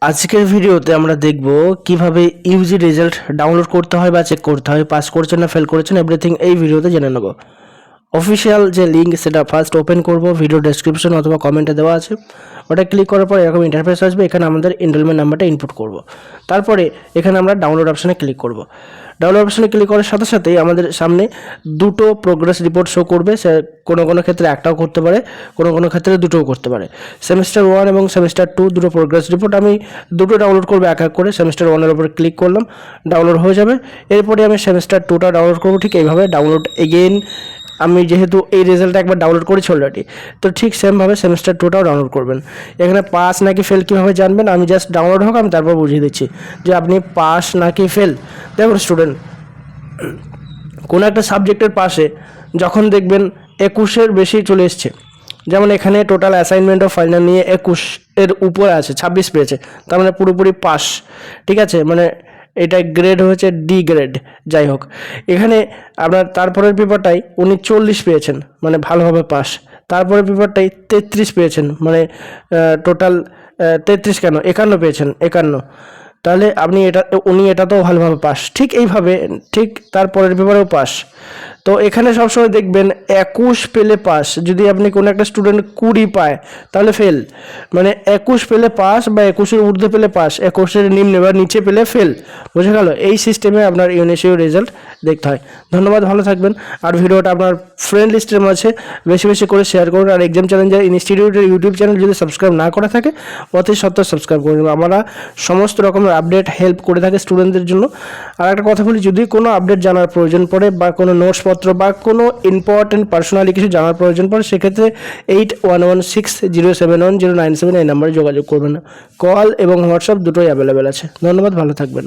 আজকের ভিডিওতে আমরা দেখব কিভাবে ইউজি রেজাল্ট ডাউনলোড করতে হয় বা চেক করতে হয়, পাস করেছেন না ফেল করেছেন এভরিথিং এই ভিডিওতে জেনে নেব। অফিসিয়াল যে লিঙ্ক সেটা ফার্স্ট ওপেন করব, ভিডিও ডেসক্রিপশন অথবা কমেন্টে দেওয়া আছে, ওটা ক্লিক করার পর এরকম ইন্টারফেস আসবে। এখানে আমাদের এনরোলমেন্ট নাম্বারটা ইনপুট করব, তারপরে এখানে আমরা ডাউনলোড অপশানে ক্লিক করব। ডাউনলোড অপশানে ক্লিক করার সাথে সাথেই আমাদের সামনে দুটো প্রোগ্রেস রিপোর্ট শো করবে। সে কোনো কোনো ক্ষেত্রে একটাও করতে পারে, কোনো কোনো ক্ষেত্রে দুটোও করতে পারে। সেমিস্টার 1 এবং সেমিস্টার 2 দুটো প্রোগ্রেস রিপোর্ট আমি দুটো ডাউনলোড করবো এক এক করে। সেমিস্টার 1-এর উপরে ক্লিক করলাম, ডাউনলোড হয়ে যাবে। এরপরে আমি সেমিস্টার 2টা ডাউনলোড করবো। ঠিক এইভাবে ডাউনলোড এগেইন, আমি যেহেতু এই রেজাল্টটা একবার ডাউনলোড করেছি অলরেডি, তো ঠিক সেমভাবে সেমিস্টার 2টাও ডাউনলোড করবেন। এখানে পাস নাকি ফেল কীভাবে জানবেন, আমি জাস্ট ডাউনলোড হোক আমি তারপর বুঝিয়ে দিচ্ছি যে আপনি পাস নাকি ফেল। দেখুন স্টুডেন্ট, কোনো একটা সাবজেক্টের পাশে যখন দেখবেন 21-এর বেশি চলে এসছে, যেমন এখানে টোটাল অ্যাসাইনমেন্ট অফ ফাইনাল নিয়ে 21-এর উপরে আছে, 26 পেয়েছে, তার মানে পুরোপুরি পাস। ঠিক আছে, মানে এটা গ্রেড হয়েছে ডি গ্রেড। যাই হোক, এখানে আপনার তারপরের পেপারটাই উনি 40 পেয়েছেন, মানে ভালোভাবে পাস। তারপরের পেপারটাই 33 পেয়েছেন, মানে টোটাল 33 কেন 51 পেয়েছেন, 51। তাহলে আপনি উনি এটাতেও ভালোভাবে পাস। ঠিক এইভাবে ঠিক তারপরের পেপারেও পাস। তো এখানে সবসময় দেখবেন 21 পেলে পাস। যদি আপনি কোনো একটা স্টুডেন্ট 20 পায় তাহলে ফেল, মানে 21 পেলে পাস বা 21-এর ঊর্ধ্বে পেলে পাস, 21-এর নিম্নে বা নিচে পেলে ফেল। বুঝে গেল? এই সিস্টেমে আপনার ইউনিসিও রেজাল্ট দেখতে হয়। ধন্যবাদ, ভালো থাকবেন। আর ভিডিওটা আপনার ফ্রেন্ড লিস্টের মাঝে বেশি বেশি করে শেয়ার করুন। আর এক্সাম চ্যালেঞ্জার ইনস্টিটিউটের ইউটিউব চ্যানেল যদি সাবস্ক্রাইব না করা থাকে অতি সত্ত্বর সাবস্ক্রাইব করুন। আমরা সমস্ত রকমের আপডেট হেল্প করে থাকি স্টুডেন্টদের জন্য। আর একটা কথা বলি, যদি কোনো আপডেট জানার প্রয়োজন পড়ে বা কোনো নোটসপত্র বা কোনো ইম্পর্টেন্ট পার্সোনালি কিছু জানার প্রয়োজন পড়ে, সেক্ষেত্রে 8116071097 এই নাম্বারে যোগাযোগ করবেন। কল এবং হোয়াটসঅ্যাপ দুটোই অ্যাভেলেবেল আছে। ধন্যবাদ, ভালো থাকবেন।